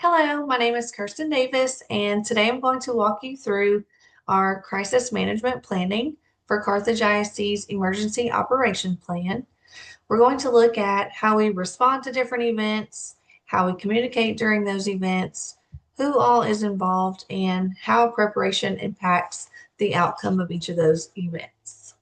Hello, my name is Kirstin Davis, and today I'm going to walk you through our crisis management planning for Carthage ISD's emergency operation plan. We're going to look at how we respond to different events, how we communicate during those events, who all is involved, and how preparation impacts the outcome of each of those events.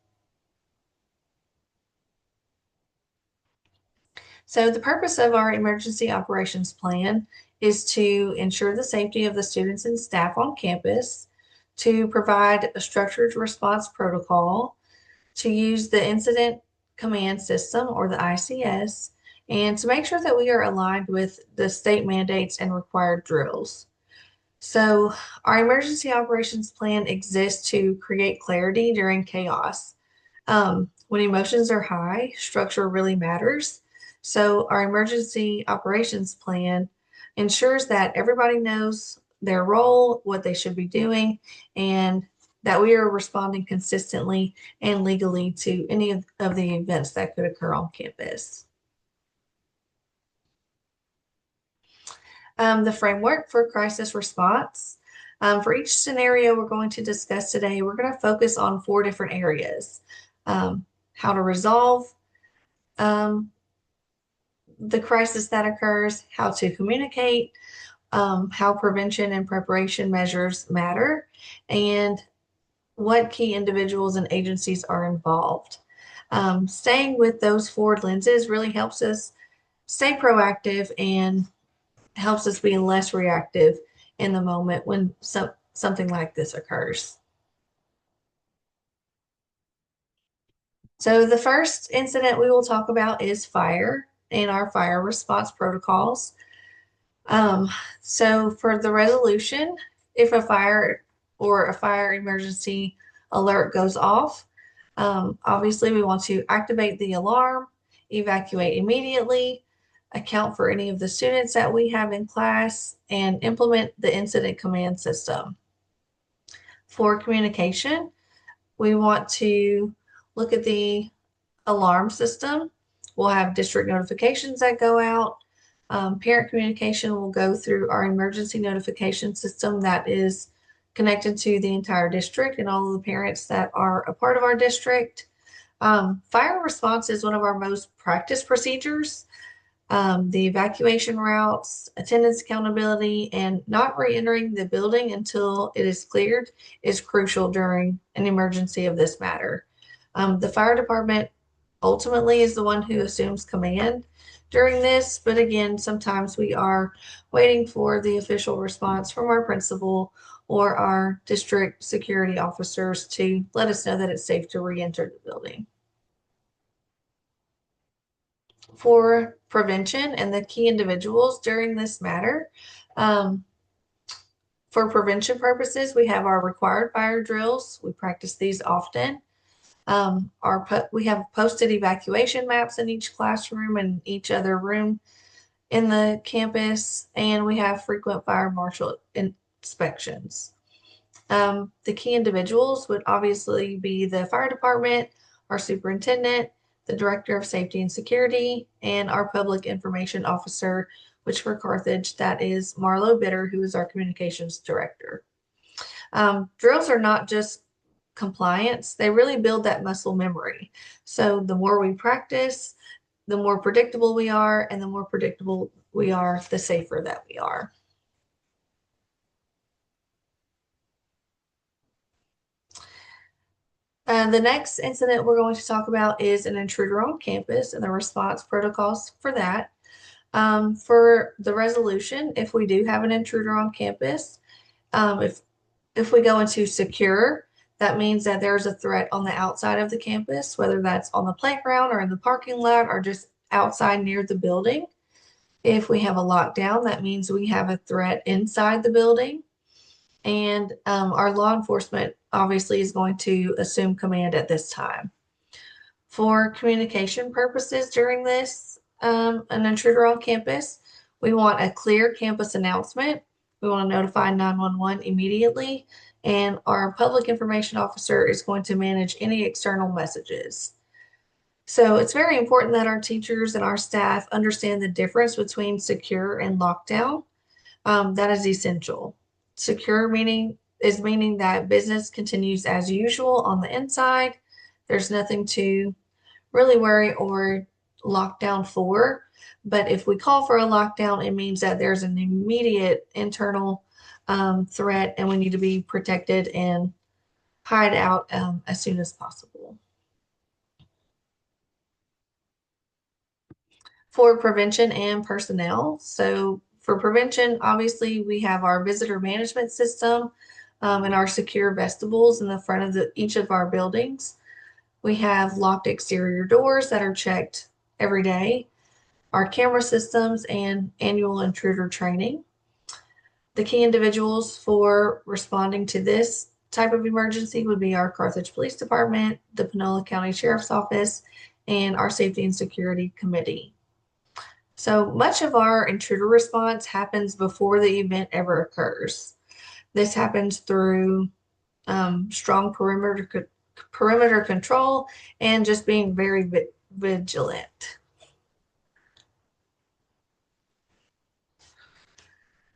So the purpose of our emergency operations plan is to ensure the safety of the students and staff on campus, to provide a structured response protocol, to use the incident command system or the ICS, and to make sure that we are aligned with the state mandates and required drills. So our emergency operations plan exists to create clarity during chaos. When emotions are high, structure really matters. So our emergency operations plan ensures that everybody knows their role, what they should be doing, and that we are responding consistently and legally to any of the events that could occur on campus. The framework for crisis response. For each scenario we're going to discuss today, we're going to focus on 4 different areas. How to resolve the crisis that occurs, how to communicate, how prevention and preparation measures matter, and what key individuals and agencies are involved. Staying with those 4 lenses really helps us stay proactive and helps us be less reactive in the moment when something like this occurs. So the first incident we will talk about is fire and our fire response protocols. So for the resolution, if a fire or a fire emergency alert goes off, obviously we want to activate the alarm, evacuate immediately, account for any of the students that we have in class, and implement the incident command system. For communication, we want to look at the alarm system. We'll have district notifications that go out. Parent communication will go through our emergency notification system that is connected to the entire district and all of the parents that are a part of our district. Fire response is one of our most practiced procedures. The evacuation routes, attendance accountability, and not re-entering the building until it is cleared is crucial during an emergency of this matter. The fire department ultimately is the one who assumes command during this, but again, sometimes we are waiting for the official response from our principal or our district security officers to let us know that it's safe to re-enter the building. For prevention and the key individuals during this matter, for prevention purposes, we have our required fire drills. We practice these often. We have posted evacuation maps in each classroom and each other room in the campus, and we have frequent fire marshal inspections. The key individuals would obviously be the fire department, our superintendent, the director of safety and security, and our public information officer, which for Carthage, that is Marlo Bitter, who is our communications director. Drills are not just compliance, they really build that muscle memory. So the more we practice, the more predictable we are, and the more predictable we are, the safer that we are. The next incident we're going to talk about is an intruder on campus and the response protocols for that. For the resolution, if we do have an intruder on campus, if we go into secure, that means that there's a threat on the outside of the campus, whether that's on the playground or in the parking lot or just outside near the building. If we have a lockdown, that means we have a threat inside the building. And our law enforcement obviously is going to assume command at this time. For communication purposes during this, an intruder on campus, we want a clear campus announcement. We want to notify 911 immediately, and our public information officer is going to manage any external messages. So it's very important that our teachers and our staff understand the difference between secure and lockdown. That is essential. Secure meaning that business continues as usual on the inside. There's nothing to really worry or lock down for. But if we call for a lockdown, it means that there's an immediate internal threat and we need to be protected and hide out as soon as possible. For prevention and personnel, so for prevention, obviously we have our visitor management system and our secure vestibules in the front of each of our buildings. We have locked exterior doors that are checked every day, our camera systems, and annual intruder training. The key individuals for responding to this type of emergency would be our Carthage Police Department, the Panola County Sheriff's Office, and our Safety and Security Committee. So much of our intruder response happens before the event ever occurs. This happens through strong perimeter control and just being very vigilant.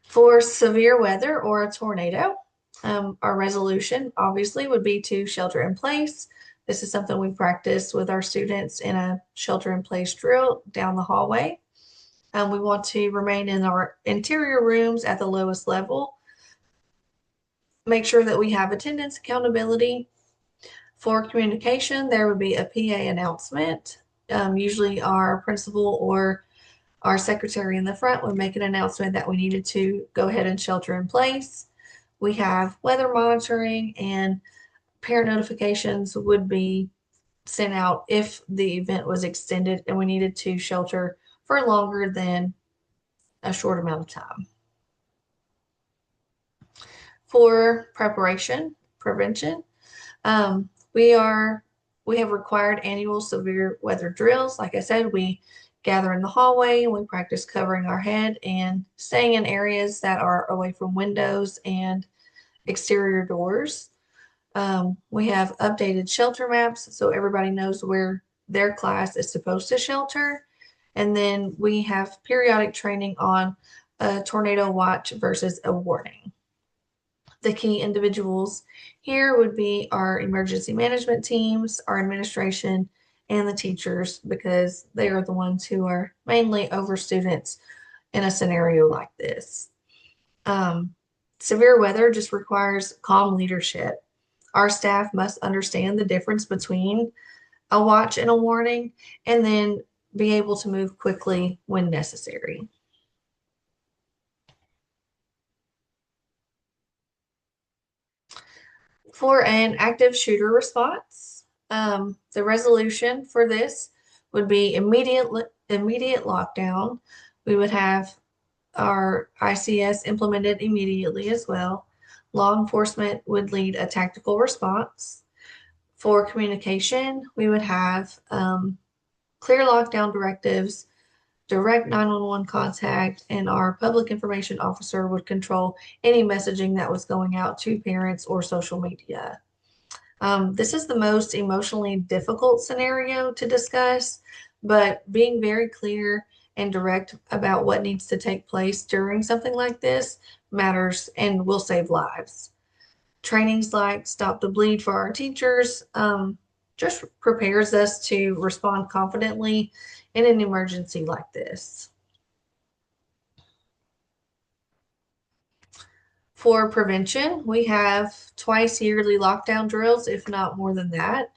For severe weather or a tornado, our resolution obviously would be to shelter in place. This is something we practice with our students in a shelter in place drill down the hallway. We want to remain in our interior rooms at the lowest level. Make sure that we have attendance accountability. For communication, there would be a PA announcement. Usually our principal or our secretary in the front would make an announcement that we needed to go ahead and shelter in place. We have weather monitoring, and parent notifications would be sent out if the event was extended and we needed to shelter for longer than a short amount of time. For prevention, we have required annual severe weather drills. Like I said, we gather in the hallway and we practice covering our head and staying in areas that are away from windows and exterior doors. We have updated shelter maps so everybody knows where their class is supposed to shelter. And then we have periodic training on a tornado watch versus a warning. The key individuals here would be our emergency management teams, our administration, and the teachers, because they are the ones who are mainly over students in a scenario like this. Severe weather just requires calm leadership. Our staff must understand the difference between a watch and a warning, and then be able to move quickly when necessary. For an active shooter response, the resolution for this would be immediate lockdown. We would have our ICS implemented immediately as well. Law enforcement would lead a tactical response. For communication, we would have clear lockdown directives, direct 911 contact, and our public information officer would control any messaging that was going out to parents or social media. This is the most emotionally difficult scenario to discuss, but being very clear and direct about what needs to take place during something like this matters and will save lives. Trainings like Stop the Bleed for our teachers just prepares us to respond confidently in an emergency like this. For prevention, we have twice yearly lockdown drills, if not more than that.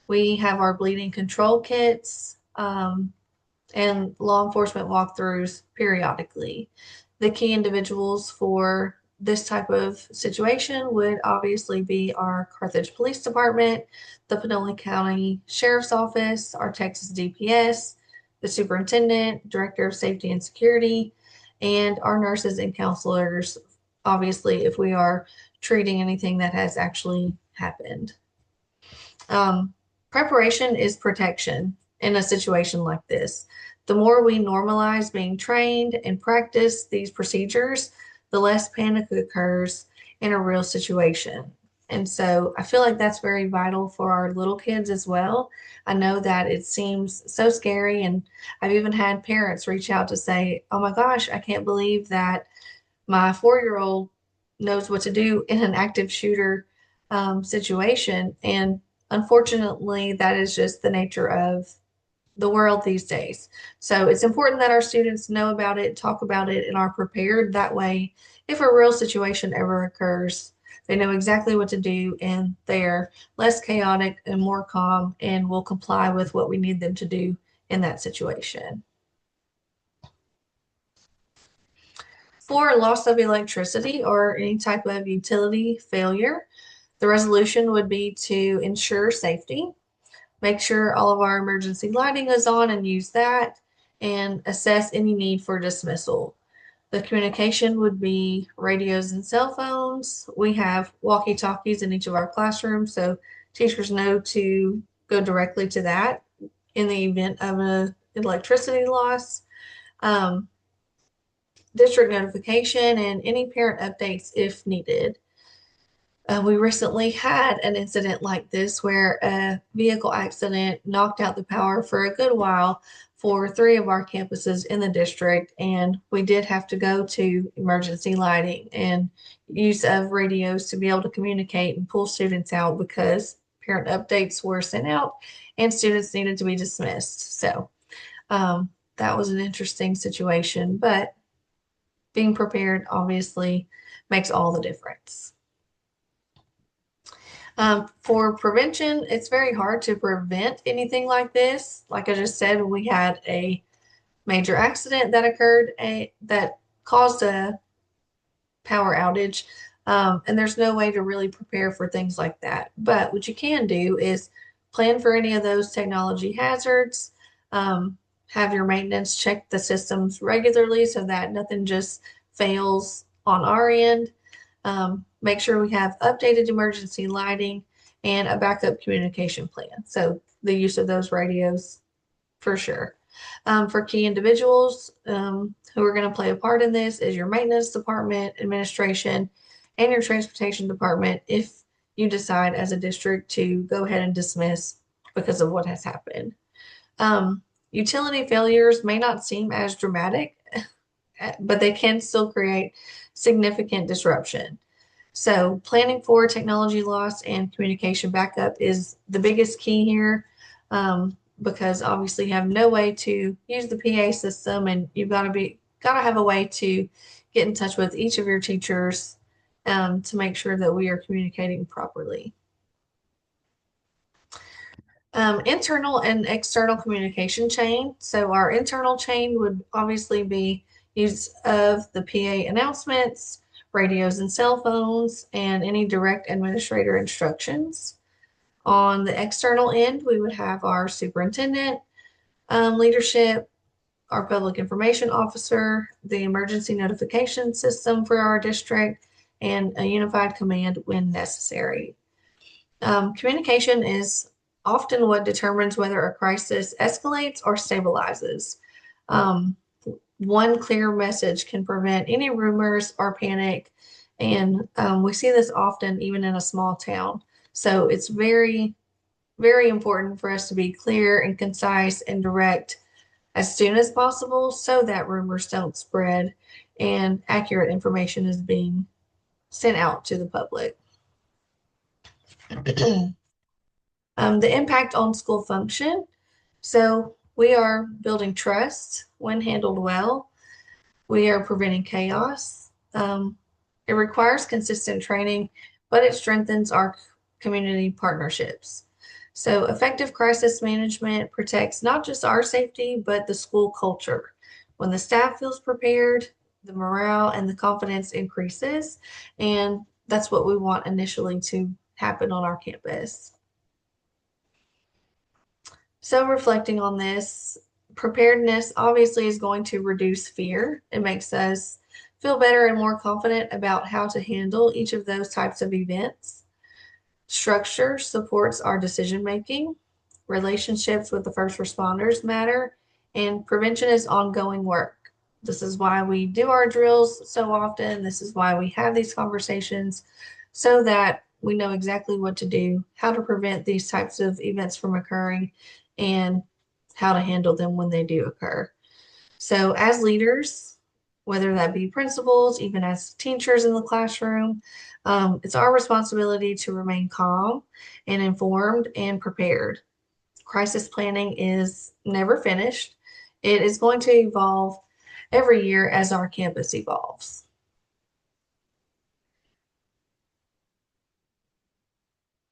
We have our bleeding control kits and law enforcement walkthroughs periodically. The key individuals for this type of situation would obviously be our Carthage Police Department, the Panola County Sheriff's Office, our Texas DPS, the Superintendent, Director of Safety and Security, and our nurses and counselors, obviously, if we are treating anything that has actually happened. Preparation is protection in a situation like this. The more we normalize being trained and practice these procedures, the less panic occurs in a real situation. And so I feel like that's very vital for our little kids as well. I know that it seems so scary, and I've even had parents reach out to say, oh my gosh, I can't believe that My 4-year-old knows what to do in an active shooter situation. And unfortunately, that is just the nature of the world these days. So it's important that our students know about it, talk about it, and are prepared. That way, if a real situation ever occurs, they know exactly what to do and they're less chaotic and more calm and will comply with what we need them to do in that situation. For loss of electricity or any type of utility failure, the resolution would be to ensure safety, make sure all of our emergency lighting is on and use that, and assess any need for dismissal. The communication would be radios and cell phones. We have walkie-talkies in each of our classrooms, so teachers know to go directly to that in the event of an electricity loss. Um, District notification and any parent updates if needed. We recently had an incident like this where a vehicle accident knocked out the power for a good while for 3 of our campuses in the district, and we did have to go to emergency lighting and use of radios to be able to communicate and pull students out because parent updates were sent out and students needed to be dismissed. So that was an interesting situation, but being prepared obviously makes all the difference. For prevention, it's very hard to prevent anything like this. Like I just said, we had a major accident that occurred that caused a power outage, and there's no way to really prepare for things like that. But what you can do is plan for any of those technology hazards. Have your maintenance check the systems regularly so that nothing just fails on our end. Make sure we have updated emergency lighting and a backup communication plan. So the use of those radios for sure. For key individuals who are going to play a part in this is your maintenance department, administration, and your transportation department if you decide as a district to go ahead and dismiss because of what has happened. Utility failures may not seem as dramatic, but they can still create significant disruption. So planning for technology loss and communication backup is the biggest key here, because obviously you have no way to use the PA system, and you've got to have a way to get in touch with each of your teachers to make sure that we are communicating properly. Internal and external communication chain. So our internal chain would obviously be use of the PA announcements, radios and cell phones, and any direct administrator instructions. On the external end, we would have our superintendent, leadership, our public information officer, the emergency notification system for our district, and a unified command when necessary. Communication is often what determines whether a crisis escalates or stabilizes. One clear message can prevent any rumors or panic, and we see this often even in a small town. So it's very, very important for us to be clear and concise and direct as soon as possible so that rumors don't spread and accurate information is being sent out to the public. The impact on school function. So we are building trust when handled well. We are preventing chaos. It requires consistent training, but it strengthens our community partnerships. So effective crisis management protects not just our safety, but the school culture. When the staff feels prepared, the morale and the confidence increases, and that's what we want initially to happen on our campus. So reflecting on this, preparedness obviously is going to reduce fear. It makes us feel better and more confident about how to handle each of those types of events. Structure supports our decision making. Relationships with the first responders matter, and prevention is ongoing work. This is why we do our drills so often. This is why we have these conversations so that we know exactly what to do, how to prevent these types of events from occurring, and how to handle them when they do occur. So as leaders, whether that be principals, even as teachers in the classroom. It's our responsibility to remain calm and informed and prepared. Crisis planning is never finished. It is going to evolve every year as our campus evolves.